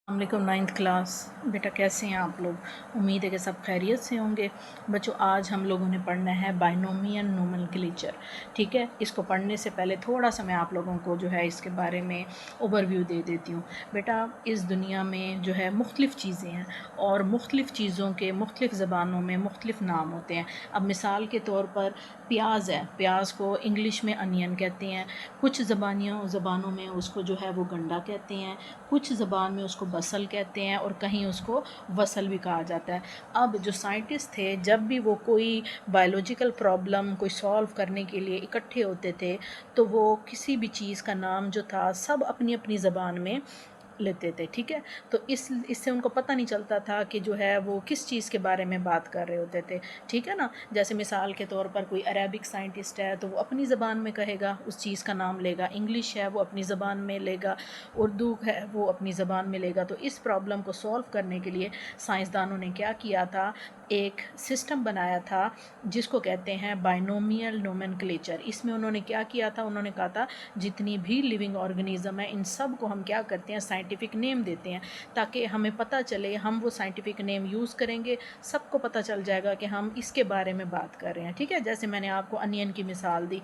अस्सलामुअलैकुम ninth class. बेटा कैसे हैं आप लोग? उम्मीद है कि सब खैरियत से होंगे। बच्चों आज हम लोगों ने पढ़ना है बाइनोमियल नोमेनक्लेचर। ठीक है, इसको पढ़ने से पहले थोड़ा सा मैं आप लोगों को जो है इसके बारे में ओवरव्यू दे देती हूँ। बेटा इस दुनिया में जो है मुख्तलिफ़ चीज़ें हैं और मुख्तलिफ़ चीज़ों के मुख्तलिफ़ ज़बानों में मुख्तलिफ़ नाम होते हैं। अब मिसाल के तौर पर प्याज है, प्याज को इंग्लिश में अनियन कहते हैं, कुछ ज़बानों में उसको जो है वो गंडा कहते हैं, कुछ ज़बान में उसको बसल कहते हैं और कहीं उसको वसल भी कहा जाता है। अब जो साइंटिस्ट थे जब भी वो कोई बायोलॉजिकल प्रॉब्लम कोई सॉल्व करने के लिए इकट्ठे होते थे तो वो किसी भी चीज़ का नाम जो था सब अपनी अपनी ज़बान में लेते थे। ठीक है, तो इससे उनको पता नहीं चलता था कि जो है वो किस चीज़ के बारे में बात कर रहे होते थे। ठीक है ना, जैसे मिसाल के तौर पर कोई अरेबिक साइंटिस्ट है तो वो अपनी ज़बान में कहेगा, उस चीज़ का नाम लेगा। इंग्लिश है वो अपनी ज़बान में लेगा, उर्दू है वो अपनी ज़बान में लेगा। तो इस प्रॉब्लम को सॉल्व करने के लिए साइंसदानों ने क्या किया था, एक सिस्टम बनाया था जिसको कहते हैं बाइनोमियल नोमेनक्लेचर। इसमें उन्होंने क्या किया था, उन्होंने कहा था जितनी भी लिविंग ऑर्गेनिज्म है इन सब को हम क्या करते हैं, साइंटिफिक नेम देते हैं ताकि हमें पता चले। हम वो साइंटिफिक नेम यूज़ करेंगे, सबको पता चल जाएगा कि हम इसके बारे में बात कर रहे हैं। ठीक है, जैसे मैंने आपको अनियन की मिसाल दी,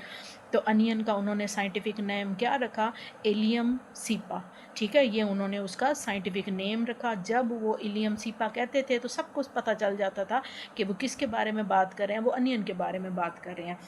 तो अनियन का उन्होंने साइंटिफिक नेम क्या रखा, एलियम सीपा। ठीक है, ये उन्होंने उसका साइंटिफिक नेम रखा। जब वो इलियम सीपा कहते थे तो सबको पता चल जाता था कि वो किसके बारे में बात कर रहे हैं, वो अनियन के बारे में बात कर रहे हैं।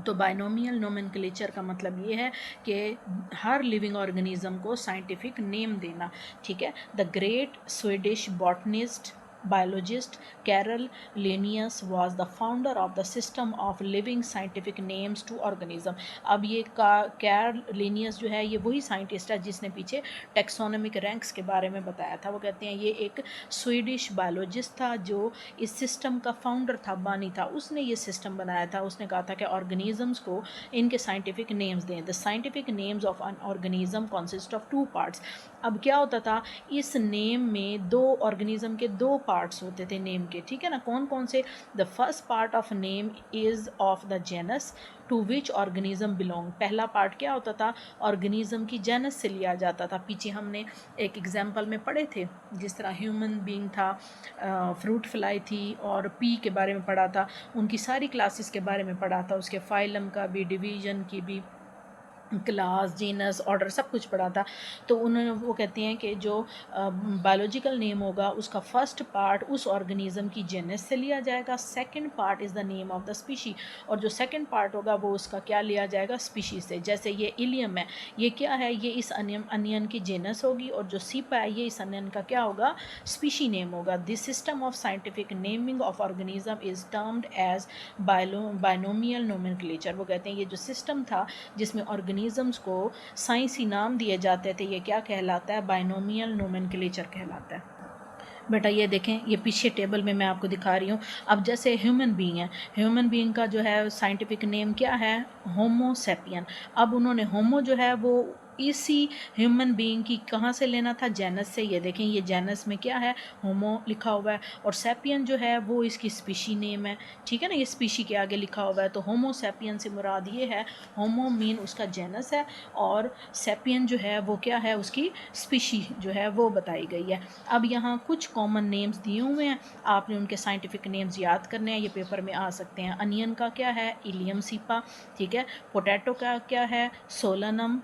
तो बाइनोमियल नोमेनक्लेचर का मतलब ये है कि हर लिविंग ऑर्गेनिज्म को साइंटिफिक नेम देना। ठीक है, the great Swedish botanist biologist Carol Linnaeus was the founder of the system of living scientific names to organism। अब ये कैरल लिनियस जो है ये वही साइंटिस्ट है जिसने पीछे टेक्सोनोमिक रैंक्स के बारे में बताया था। वो कहते हैं ये एक स्वीडिश बायोलॉजिस्ट था जो इस सिस्टम का फाउंडर था, बानी था। उसने ये सिस्टम बनाया था। उसने कहा था कि ऑर्गेनिजम्स को इनके साइंटिफिक नेम्स दें। The scientific names of an organism consist of two parts. अब क्या होता था, इस नेम में दो ऑर्गेनिज्म के दो पार्ट्स होते थे नेम के। ठीक है ना, कौन कौन से? The first part of name is of the genus to which organism belong. पहला पार्ट क्या होता था, ऑर्गेनिज्म की जेनस से लिया जाता था। पीछे हमने एक एग्जाम्पल में पढ़े थे, जिस तरह ह्यूमन बीइंग था, फ्रूट फ्लाई थी और पी के बारे में पढ़ा था, उनकी सारी क्लासेस के बारे में पढ़ा था, उसके फाइलम का भी, डिवीज़न की भी, क्लास, जीनस, ऑर्डर, सब कुछ पढ़ा था। तो उन्होंने वो कहते हैं कि जो बायोलॉजिकल नेम होगा उसका फर्स्ट पार्ट उस ऑर्गेनिज्म की जेनस से लिया जाएगा, second part is the name of the species, और जो सेकंड पार्ट होगा वो उसका क्या लिया जाएगा, स्पीशी से। जैसे ये इलियम है, ये क्या है, ये इस अनियन की जेनस होगी, और जो सीपा है ये इस अनियन का क्या होगा, स्पीशी नेम होगा। This system of scientific naming of organism is termed as binomial nomenclature. वो कहते हैं ये जो सिस्टम था जिसमें ऑर्गेनिजम्स को साइंसी नाम दिए जाते थे, ये क्या कहलाता है, बाइनोमियल नोमेनक्लेचर कहलाता है। बेटा ये देखें, ये पीछे टेबल में मैं आपको दिखा रही हूँ। अब जैसे ह्यूमन बीइंग है, ह्यूमन बीइंग का जो है साइंटिफिक नेम क्या है, होमो सेपियन। अब उन्होंने होमो जो है वो इसी ह्यूमन बीइंग की कहाँ से लेना था, जेनस से। ये देखें, ये जेनस में क्या है, होमो लिखा हुआ है, और सेपियन जो है वो इसकी स्पीशी नेम है। ठीक है ना, ये स्पीशी के आगे लिखा हुआ है। तो होमो सेपियन से मुराद ये है, होमो मीन उसका जेनस है और सेपियन जो है वो क्या है, उसकी स्पीशी जो है वो बताई गई है। अब यहाँ कुछ कॉमन नेम्स दिए हुए हैं, आपने उनके साइंटिफिक नेम्स याद करने हैं, ये पेपर में आ सकते हैं। अनियन का क्या है, इलियम सीपा। ठीक है, पोटैटो का क्या है, सोलनम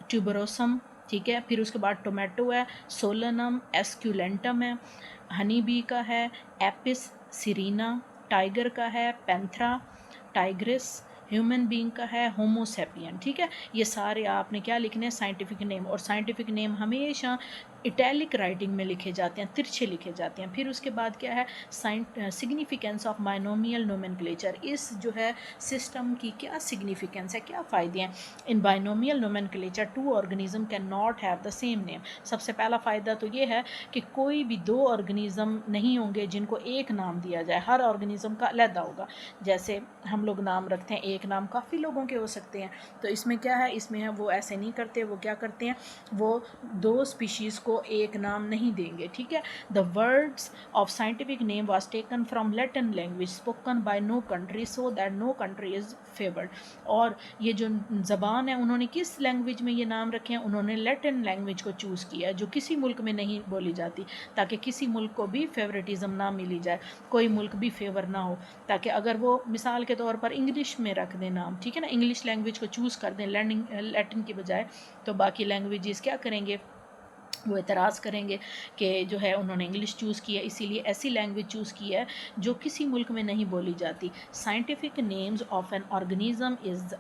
ट्यूबरोसम। ठीक है, फिर उसके बाद टोमेटो है, सोलनम एस्क्यूलेंटम है। हनी बी का है एपिस सिरीना। टाइगर का है पैंथरा टाइग्रिस। ह्यूमन बीइंग का है होमोसेपियन। ठीक है, ये सारे आपने क्या लिखने हैं, साइंटिफिक नेम। और साइंटिफिक नेम हमेशा इटैलिक राइटिंग में लिखे जाते हैं, तिरछे लिखे जाते हैं। फिर उसके बाद क्या है, सिग्निफिकेंस ऑफ बाइनोमियल नोमेनक्लेचर। इस जो है सिस्टम की क्या सिग्निफिकेंस है, क्या फ़ायदे हैं। In binomial nomenclature two organism can not have the same name. सबसे पहला फ़ायदा तो ये है कि कोई भी दो ऑर्गेनिज्म नहीं होंगे जिनको एक नाम दिया जाए, हर ऑर्गेनिज्म का अलग होगा। जैसे हम लोग नाम रखते हैं, एक नाम काफ़ी लोगों के हो सकते हैं, तो इसमें क्या है, इसमें है वो ऐसे नहीं करते। वो क्या करते हैं, वो दो स्पीशीज़ को को एक नाम नहीं देंगे, ठीक है। The words of scientific name was taken from Latin language spoken by no country so that no country is favoured. और ये जो ज़बान है उन्होंने किस लैंग्वेज में ये नाम रखे हैं, उन्होंने लैटिन लैंग्वेज को चूज़ किया है जो किसी मुल्क में नहीं बोली जाती, ताकि किसी मुल्क को भी फेवरेटिज़म ना मिली जाए, कोई मुल्क भी फेवर ना हो, ताकि अगर वो मिसाल के तौर पर इंग्लिश में रख दें नाम, ठीक है ना, इंग्लिश लैंग्वेज को चूज़ कर दें लैटिन की बजाय, तो बाकी लैंग्वेजेस क्या करेंगे, वो एतराज़ करेंगे कि जो है उन्होंने इंग्लिश चूज़ की है, इसीलिए ऐसी लैंग्वेज चूज़ की है जो किसी मुल्क में नहीं बोली जाती। Scientific names of an organism is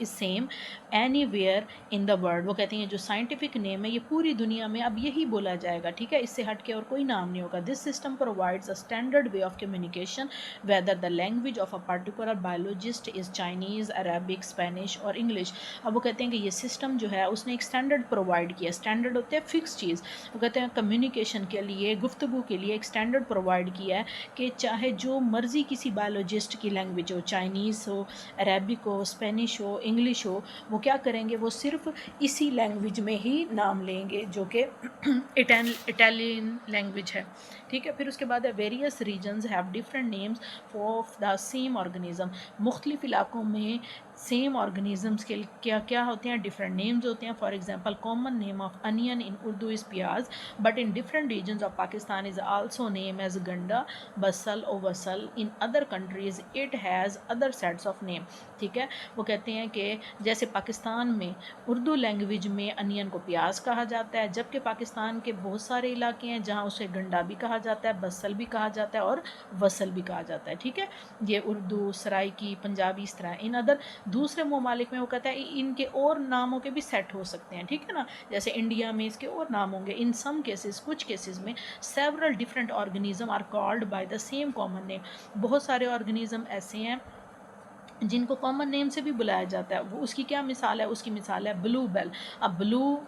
same anywhere in the world. वो कहते हैं जो साइंटिफिक नेम है ये पूरी दुनिया में अब यही बोला जाएगा, ठीक है, इससे हट के और कोई नाम नहीं होगा। This system provides a standard way of communication whether the language of a particular biologist is Chinese, Arabic, Spanish और इंग्लिश। अब वो कहते हैं कि ये सिस्टम जो है उसने एक स्टैंडर्ड प्रोवाइड किया। स्टैंडर्ड होते हैं फिक्स चीज़, वो कहते हैं कम्युनिकेशन के लिए, गुफ्तगू के लिए एक स्टैंडर्ड प्रोवाइड किया है कि चाहे जो मर्ज़ी किसी बायोलॉजिस्ट की लैंग्वेज हो, चाइनीज़ हो, अरेबिक हो, स्पेनिश हो, इंग्लिश हो, वो क्या करेंगे, वो सिर्फ इसी लैंग्वेज में ही नाम लेंगे जो कि इटालियन लैंग्वेज है, ठीक है। फिर उसके बाद है various reasons have different names for the same organism. मुख्तलिफ इलाकों में सेम ऑर्गेनिजम्स के क्या क्या होते हैं, डिफरेंट नेम्स होते हैं। For example common name of onion in Urdu is pyaz, but in different regions of Pakistan is also name as ganda, basal और wasal. In other countries it has other sets of name, ठीक है। वो कहते हैं कि जैसे पाकिस्तान में उर्दू लैंग्वेज में अनियन को प्याज कहा जाता है, जबकि पाकिस्तान के बहुत सारे इलाके हैं जहाँ उसे गंडा भी कहा जाता है, बसल भी कहा जाता है और वसल भी कहा जाता है, ठीक है। ये उर्दू, सराइकी, पंजाबी, इस तरह। इन अदर दूसरे ममालिक में वो कहता है इनके और नामों के भी सेट हो सकते हैं, ठीक है ना, जैसे इंडिया में इसके और नाम होंगे। इन सम केसेस, कुछ केसेस में several different organism are called by the same common name. बहुत सारे ऑर्गेनिज्म ऐसे हैं जिनको कॉमन नेम से भी बुलाया जाता है। वो उसकी क्या मिसाल है, उसकी मिसाल है ब्लू बेल। अब ब्लू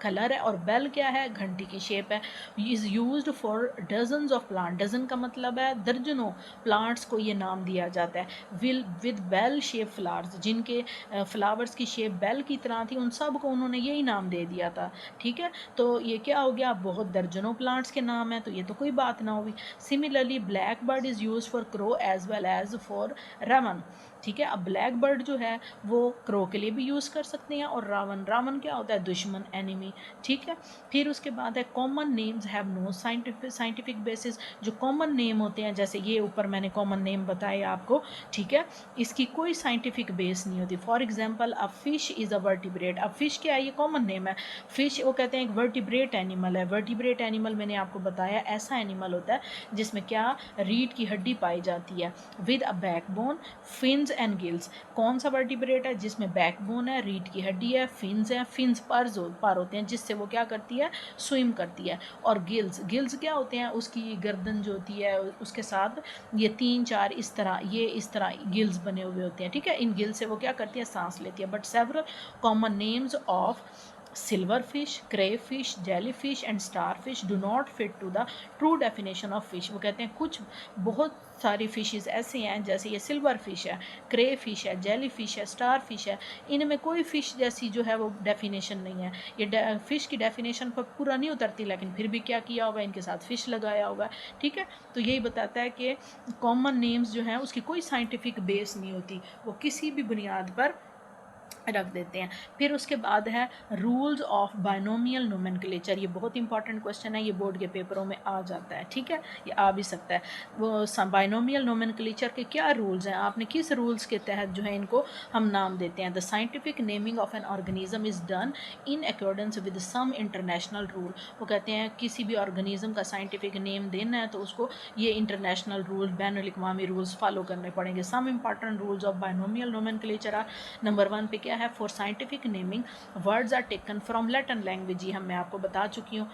कलर है और बेल क्या है, घंटी की शेप है। Is used for dozens of plant, dozen का मतलब है दर्जनों प्लांट्स को ये नाम दिया जाता है। विद बेल शेप फ्लावर्स, जिनके फ्लावर्स की शेप बेल की तरह थी, उन सब को उन्होंने यही नाम दे दिया था, ठीक है। तो ये क्या हो गया, बहुत दर्जनों प्लांट्स के नाम है, तो ये तो कोई बात ना हुई। Similarly black bird is use for crow as well as for raven, ठीक है। अब ब्लैक बर्ड जो है वो क्रो के लिए भी यूज़ कर सकते हैं, और रावण, रावण क्या होता है, दुश्मन, एनिमी, ठीक है। फिर उसके बाद है common names have no scientific basis. जो कॉमन नेम होते हैं, जैसे ये ऊपर मैंने कॉमन नेम बताए आपको, ठीक है, इसकी कोई साइंटिफिक बेस नहीं होती। For example a fish is a vertebrate. अब फिश क्या है, ये कॉमन नेम है। फिश वो कहते हैं एक वर्टिब्रेट एनिमल है। वर्टिब्रेट एनिमल मैंने आपको बताया ऐसा एनिमल होता है जिसमें क्या, रीढ़ की हड्डी पाई जाती है, with a backbone, fins and gills. कौन सा वर्टिब्रेट है, जिसमें बैकबोन है, रीढ़ की हड्डी है, फिन्स है, फिन्स पर होते हैं जिससे वो क्या करती है, स्विम करती है। और गिल्स, गिल्स क्या होते हैं, उसकी गर्दन जो होती है उसके साथ ये 3-4 इस तरह गिल्स बने हुए होते हैं, ठीक है। इन गिल्स से वो क्या करती है, सांस लेती है। But several common names of silverfish, crayfish, jellyfish and starfish do not fit to the true definition of fish। वो कहते हैं कुछ बहुत सारी फिशेस ऐसे हैं, जैसे ये सिल्वर फिश है, क्रे फिश है, जेली फिश है, स्टार फिश है, इनमें कोई फ़िश जैसी जो है वो डेफिनेशन नहीं है। ये फ़िश की डेफिनेशन पर पूरा नहीं उतरती, लेकिन फिर भी क्या किया होगा, इनके साथ फ़िश लगाया होगा, ठीक है। तो यही बताता है कि कॉमन नेम्स जो हैं उसकी कोई साइंटिफिक बेस नहीं होती, वो किसी भी बुनियाद पर रख देते हैं। फिर उसके बाद है रूल्स ऑफ बायनोमियल नोमेनक्लेचर। ये बहुत इंपॉर्टेंट क्वेश्चन है, ये बोर्ड के पेपरों में आ जाता है, ठीक है, ये आ भी सकता है। वो बायनोमियल नोमेनक्लेचर के क्या रूल्स हैं, आपने किस रूल्स के तहत जो है इनको हम नाम देते हैं। The scientific naming of an organism is done in accordance with some international rule. वो कहते हैं किसी भी ऑर्गेनिज्म का साइंटिफिक नेम देना है तो उसको ये इंटरनेशनल रूल, बैनुल-अक़वामी रूल्स फॉलो करने पड़ेंगे। Some important rules of binomial nomenclature are, number 1 पे क्या है, for scientific naming words are taken from Latin language. ये मैं आपको बता चुकी हूँ।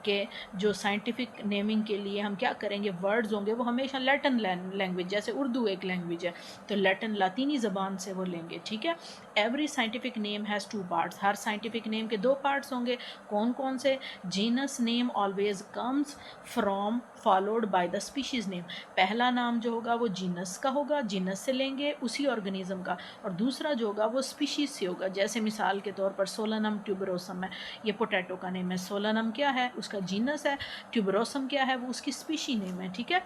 कि जो साइंटिफिक नेमिंग के लिए हम क्या करेंगे, वर्ड्स होंगे वो हमेशा लैटिन लैंग्वेज, जैसे उर्दू एक लैंग्वेज है तो लैटिन लातीनी ज़बान से वो लेंगे, ठीक है। Every scientific name has two parts, her scientific name के दो पार्ट्स होंगे। कौन कौन से? Genus name always comes from followed by the species name, पहला नाम जो होगा वो जीनस का होगा, जीनस से लेंगे उसी ऑर्गेनिज्म का, और दूसरा जो होगा वो स्पीशीज़ से होगा। जैसे मिसाल के तौर पर सोलनम ट्यूबरोसम है, ये पोटैटो का नेम है, सोलनम क्या है उसका जीनस है, ट्यूबरोसम क्या है वो उसकी स्पीशी नेम है, ठीक है।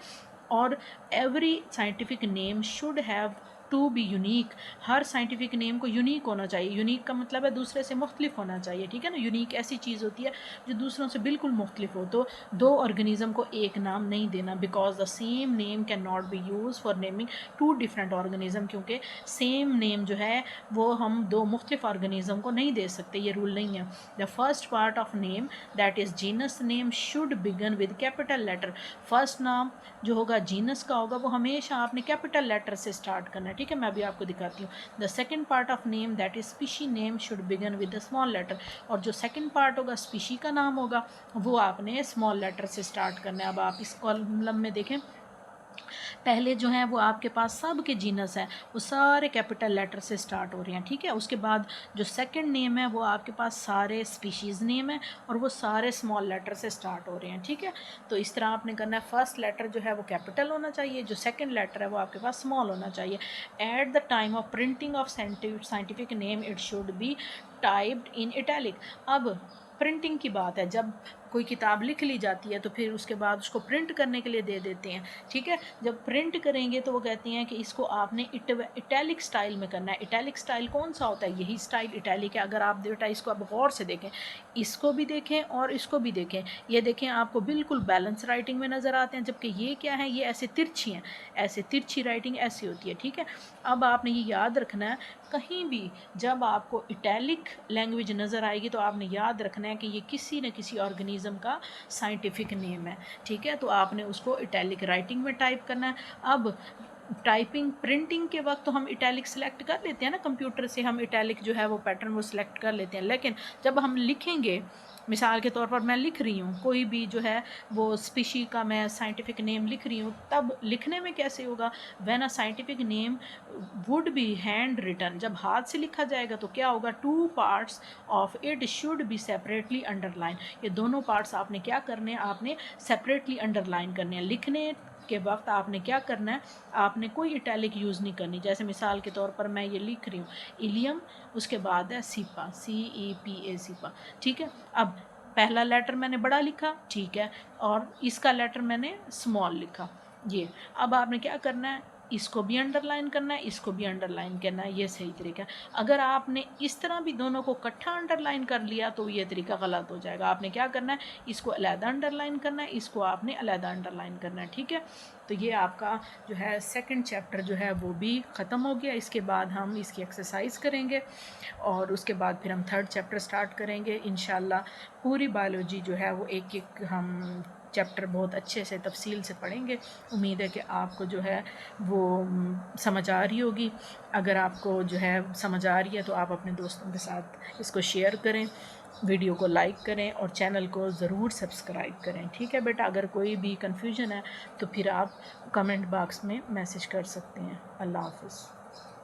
और every scientific name should have to be unique, हर साइंटिफिक नेम को यूनिक होना चाहिए। यूनिक का मतलब है दूसरे से मुख्तलिफ होना चाहिए, ठीक है ना। यूनिक ऐसी चीज़ होती है जो दूसरों से बिल्कुल मुख्तलिफ हो। तो दो ऑर्गेनिज्म को एक नाम नहीं देना, because the same name can not be use for naming two different organism, क्योंकि सेम नेम जो है वो हम दो मुख्तलिफ ऑर्गेनिज्म को नहीं दे सकते, ये रूल नहीं है। The first part of name that is genus name should begin with capital letter, first नाम जो होगा जीनस का होगा वो हमेशा आपने कैपिटल लेटर से स्टार्ट करना है, ठीक है। मैं अभी आपको दिखाती हूँ। The second part of name that is species name should begin with the small letter, और जो सेकंड पार्ट होगा स्पीशी का नाम होगा वो आपने स्मॉल लेटर से स्टार्ट करना है। अब आप इस कॉलम में देखें, पहले जो है वो आपके पास सब के जीनस हैं वो सारे कैपिटल लेटर से स्टार्ट हो रहे हैं, ठीक है। उसके बाद जो सेकंड नेम है वो आपके पास सारे स्पीशीज़ नेम है और वो सारे स्मॉल लेटर से स्टार्ट हो रहे हैं, ठीक है। तो इस तरह आपने करना है, फर्स्ट लेटर जो है वो कैपिटल होना चाहिए, जो सेकंड लेटर है वो आपके पास स्मॉल होना चाहिए। At the time of printing of scientific name it should B typed in italic. अब प्रिंटिंग की बात है, जब कोई किताब लिख ली जाती है तो फिर उसके बाद उसको प्रिंट करने के लिए दे देते हैं, ठीक है। जब प्रिंट करेंगे तो वो कहते हैं कि इसको आपने इटैलिक स्टाइल में करना है। इटैलिक स्टाइल कौन सा होता है? यही स्टाइल इटैलिक है। अगर आप बेटा इसको अब गौर से देखें, इसको भी देखें और इसको भी देखें, ये देखें आपको बिल्कुल बैलेंस राइटिंग में नज़र आते हैं, जबकि ये क्या है, ये ऐसे तिरछी हैं, ऐसे तिरछी राइटिंग ऐसी होती है, ठीक है। अब आपने ये याद रखना है, कहीं भी जब आपको इटैलिक लैंग्वेज नज़र आएगी तो आपने याद रखना है कि ये किसी न किसी ऑर्गेनिज्म का साइंटिफिक नेम है, ठीक है। तो आपने उसको इटैलिक राइटिंग में टाइप करना है। अब टाइपिंग प्रिंटिंग के वक्त तो हम इटैलिक सेलेक्ट कर लेते हैं ना, कंप्यूटर से हम इटैलिक जो है वो पैटर्न वो सिलेक्ट कर लेते हैं, लेकिन जब हम लिखेंगे, मिसाल के तौर पर मैं लिख रही हूँ कोई भी जो है वो स्पीशी का मैं साइंटिफिक नेम लिख रही हूँ, तब लिखने में कैसे होगा? When a scientific name would be hand written, जब हाथ से लिखा जाएगा तो क्या होगा? Two parts of it should be separately underline, ये दोनों पार्ट्स आपने क्या करने हैं? आपने सेपरेटली अंडरलाइन करने हैं। लिखने के वक्त आपने क्या करना है? आपने कोई इटैलिक यूज़ नहीं करनी। जैसे मिसाल के तौर पर मैं ये लिख रही हूँ इलियम, उसके बाद है सीपा, CEPA सीपा, ठीक है। अब पहला लेटर मैंने बड़ा लिखा, ठीक है, और इसका लेटर मैंने स्मॉल लिखा, ये। अब आपने क्या करना है? इसको भी अंडरलाइन करना है, इसको भी अंडरलाइन करना है, ये सही तरीका है। अगर आपने इस तरह भी दोनों को इकट्ठा अंडरलाइन कर लिया तो ये तरीका गलत हो जाएगा। आपने क्या करना है? इसको अलहदा अंडरलाइन करना है, इसको आपने अलहदा अंडरलाइन करना है, ठीक है। तो ये आपका जो है सेकंड चैप्टर जो है वो भी ख़त्म हो गया। इसके बाद हम इसकी एक्सरसाइज करेंगे और उसके बाद फिर हम थर्ड चैप्टर स्टार्ट करेंगे इंशाल्लाह। पूरी बायोलॉजी जो है वो एक एक हम चैप्टर बहुत अच्छे से तफसील से पढ़ेंगे। उम्मीद है कि आपको जो है वो समझ आ रही होगी। अगर आपको जो है समझ आ रही है तो आप अपने दोस्तों के साथ इसको शेयर करें, वीडियो को लाइक करें और चैनल को ज़रूर सब्सक्राइब करें, ठीक है बेटा। अगर कोई भी कन्फ्यूजन है तो फिर आप कमेंट बॉक्स में मैसेज कर सकते हैं। अल्लाह हाफ़िज़।